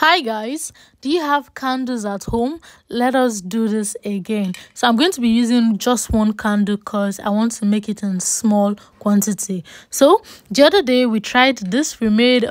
Hi guys, do you have candles at home? Let us do this again. So I'm going to be using just one candle because I want to make it in small quantity. So the other day we tried this. We made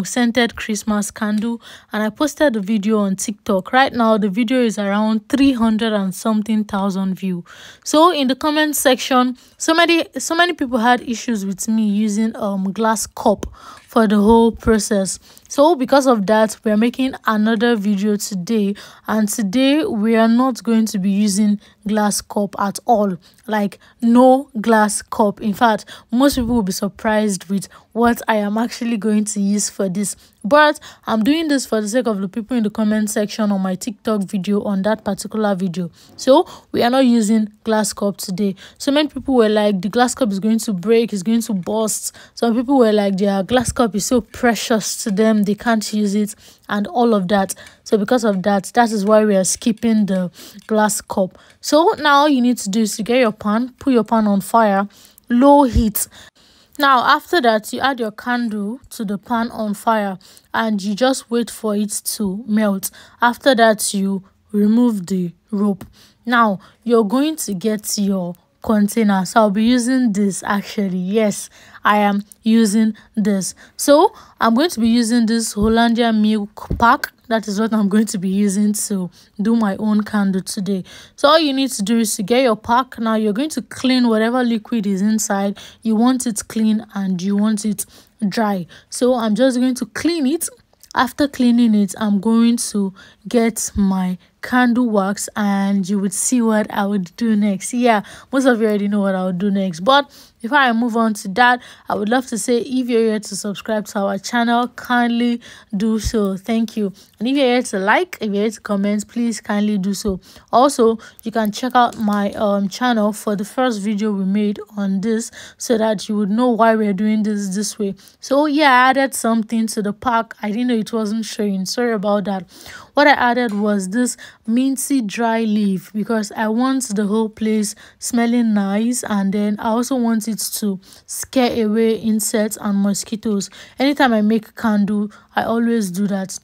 scented Christmas candle and I posted the video on TikTok. Right now the video is around 300 and something thousand views. So in the comment section, so many people had issues with me using glass cup for the whole process. So because of that, we are making another video today, and today we are not going to be using glass cup at all. Like, no glass cup. In fact, most people will be surprised with what I am actually going to use for this, but I'm doing this for the sake of the people in the comment section on my TikTok video on that particular video. So we are not using glass cup today. So many people were like, the glass cup is going to break, it's going to burst. Some people were like, their glass cup is so precious to them, they can't use it, and all of that. So because of that, that is why we are skipping the glass cup. So now all you need to do is to get your pan, put your pan on fire, low heat. Now after that, you add your candle to the pan on fire and you just wait for it to melt. After that, you remove the rope. Now you're going to get your container. So I'll be using this actually. Yes, I am using this. So I'm going to be using this Hollandia milk pack. That is what I'm going to be using to do my own candle today. So all you need to do is to get your pack. Now you're going to clean whatever liquid is inside. You want it clean and you want it dry. So I'm just going to clean it. After cleaning it, I'm going to get my candle wax and you would see what I would do next. Yeah, most of you already know what I would do next, but before I move on to that, I would love to say, if you're here to subscribe to our channel, kindly do so. Thank you. And if you're here to like, if you're here to comment, please kindly do so. Also, you can check out my channel for the first video we made on this, so that you would know why we're doing this way. So yeah, I added something to the pack. I didn't know it wasn't showing. Sorry about that. What I added was this minty dry leaf because I want the whole place smelling nice, and then I also want it to scare away insects and mosquitoes. Anytime I make candle, I always do that.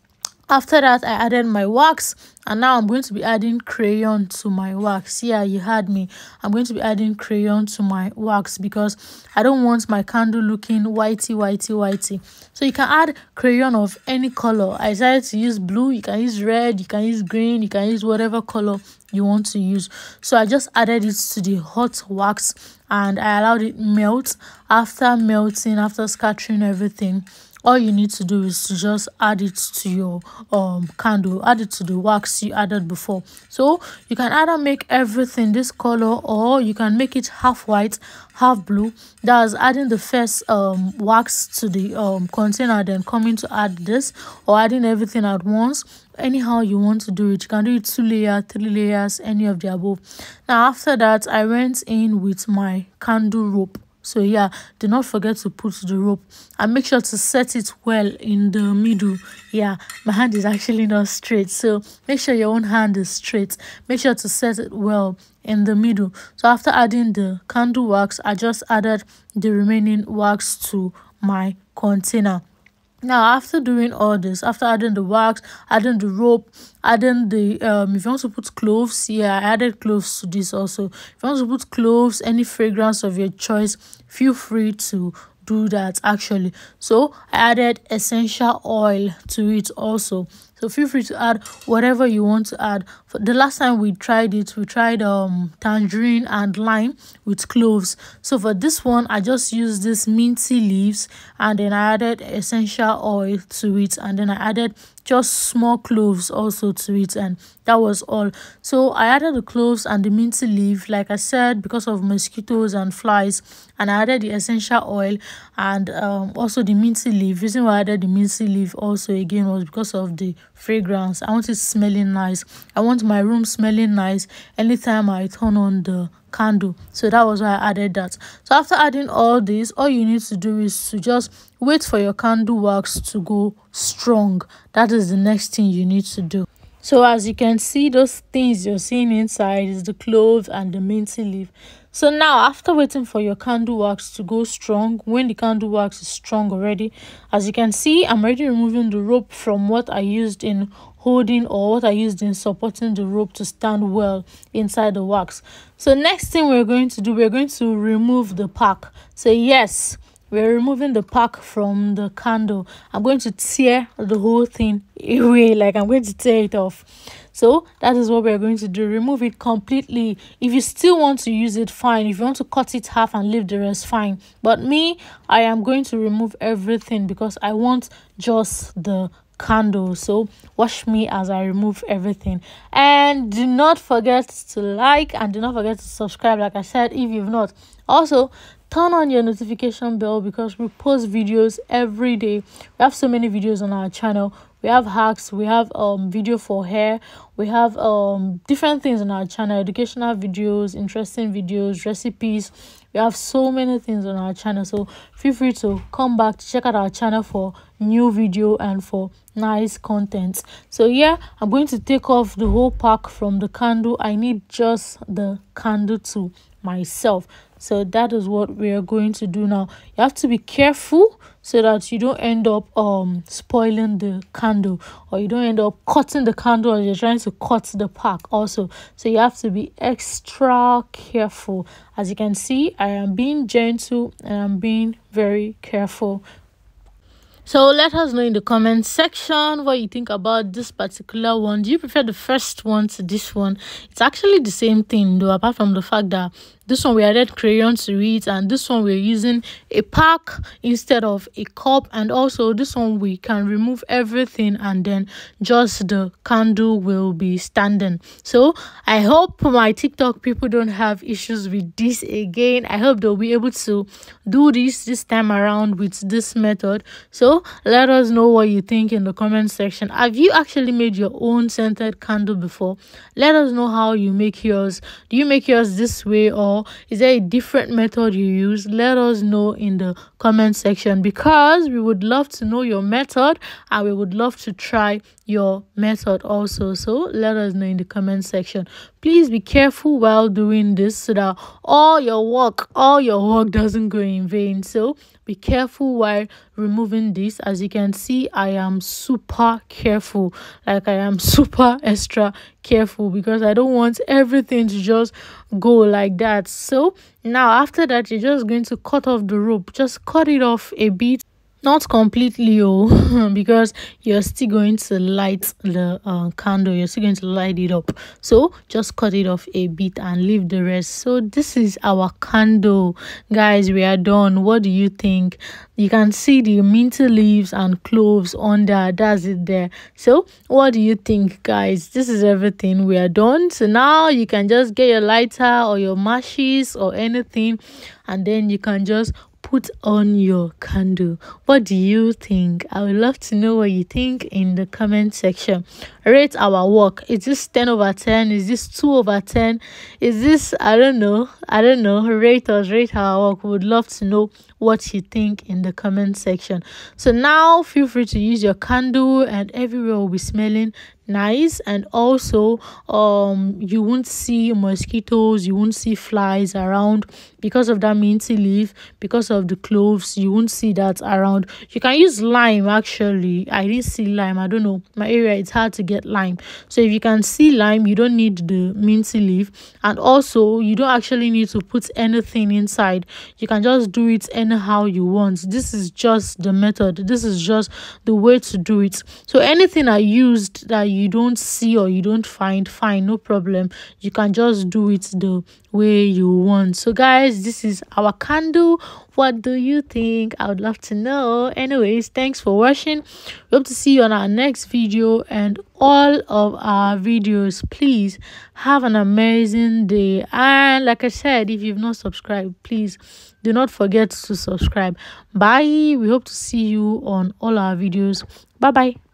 After that, I added my wax, and now I'm going to be adding crayon to my wax. Yeah, you heard me. I'm going to be adding crayon to my wax because I don't want my candle looking whitey. So you can add crayon of any color. I decided to use blue. You can use red, you can use green, you can use whatever color you want to use. So I just added it to the hot wax and I allowed it melt. After melting, after scattering everything, all you need to do is to just add it to your candle, add it to the wax you added before. So you can either make everything this color, or you can make it half white, half blue. That's adding the first wax to the container, then coming to add this, or adding everything at once. Anyhow you want to do it, you can do it 2 layers, 3 layers, any of the above. Now after that, I went in with my candle rope. So yeah, do not forget to put the rope and make sure to set it well in the middle. Yeah, my hand is actually not straight, so make sure your own hand is straight. Make sure to set it well in the middle. So after adding the candle wax, I just added the remaining wax to my container. Now after doing all this, after adding the wax, adding the rope, adding the if you want to put cloves, yeah, I added cloves to this also. If you want to put cloves, any fragrance of your choice, feel free to do that actually. So I added essential oil to it also. So feel free to add whatever you want to add. For the last time we tried it, we tried tangerine and lime with cloves. So for this one, I just used this minty leaves and then I added essential oil to it, and then I added just small cloves also to it, and that was all. So I added the cloves and the minty leaf, like I said, because of mosquitoes and flies, and I added the essential oil and also the minty leaf. Reason why I added the minty leaf also again was because of the fragrance. I want it smelling nice. I want my room smelling nice anytime I turn on the candle. So that was why I added that. So after adding all this, all you need to do is to just wait for your candle wax to go strong. That is the next thing you need to do. So as you can see, those things you're seeing inside is the cloves and the minty leaf. So now, after waiting for your candle wax to go strong, when the candle wax is strong already, as you can see, I'm already removing the rope from what I used in holding or what I used in supporting the rope to stand well inside the wax. So next thing we're going to do, we're going to remove the pack. So yes, we're removing the pack from the candle. I'm going to tear the whole thing away, like I'm going to tear it off. So that is what we're going to do. Remove it completely. If you still want to use it, fine. If you want to cut it half and leave the rest, fine. But me, I am going to remove everything because I want just the candle. So watch me as I remove everything. And do not forget to like and do not forget to subscribe, like I said, if you've not. Also, turn on your notification bell because we post videos every day. We have so many videos on our channel. We have hacks, we have video for hair, we have different things on our channel, educational videos, interesting videos, recipes. We have so many things on our channel, so feel free to come back to check out our channel for new video and for nice content. So yeah, I'm going to take off the whole pack from the candle. I need just the candle to myself. So that is what we are going to do now. You have to be careful so that you don't end up spoiling the candle, or you don't end up cutting the candle as you're trying to cut the pack also. So you have to be extra careful. As you can see, I am being gentle and I'm being very careful. So let us know in the comment section what you think about this particular one. Do you prefer the first one to this one? It's actually the same thing though, apart from the fact that this one we added crayon to it, and this one we're using a pack instead of a cup, and also this one we can remove everything and then just the candle will be standing. So I hope my TikTok people don't have issues with this again. I hope they'll be able to do this time around with this method. So let us know what you think in the comment section. Have you actually made your own scented candle before? Let us know how you make yours. Do you make yours this way, or is there a different method you use? Let us know in the comment section because we would love to know your method and we would love to try your method also. So let us know in the comment section. Please be careful while doing this so that all your work doesn't go in vain. So be careful while removing this. As you can see, I am super careful, like I am super extra careful because I don't want everything to just go like that. So now after that, you're just going to cut off the rope. Just cut it off a bit, not completely because you're still going to light the candle, you're still going to light it up. So just cut it off a bit and leave the rest. So this is our candle, guys. We are done. What do you think? You can see the minty leaves and cloves under. That's it there. So what do you think, guys? This is everything. We are done. So now you can just get your lighter or your matches or anything, and then you can just put on your candle. What do you think? I would love to know what you think in the comment section. Rate our work. Is this 10 over 10? Is this 2 over 10? Is this, I don't know. Rate us, rate our work. We would love to know what you think in the comment section. So now feel free to use your candle and everywhere will be smelling nice, and also you won't see mosquitoes, you won't see flies around because of that minty leaf, because of the cloves. You won't see that around. You can use lime. Actually, I didn't see lime. I don't know, my area it's hard to get lime, so if you can see lime, you don't need the minty leaf, and also you don't actually need to put anything inside. You can just do it anyhow you want. This is just the method, this is just the way to do it. So anything I used that you don't see or you don't find, fine, no problem. You can just do it the way you want. So guys, this is our candle. What do you think? I would love to know. Anyways, thanks for watching. We hope to see you on our next video and all of our videos. Please have an amazing day, and like I said, if you've not subscribed, please do not forget to subscribe. Bye. We hope to see you on all our videos. Bye bye.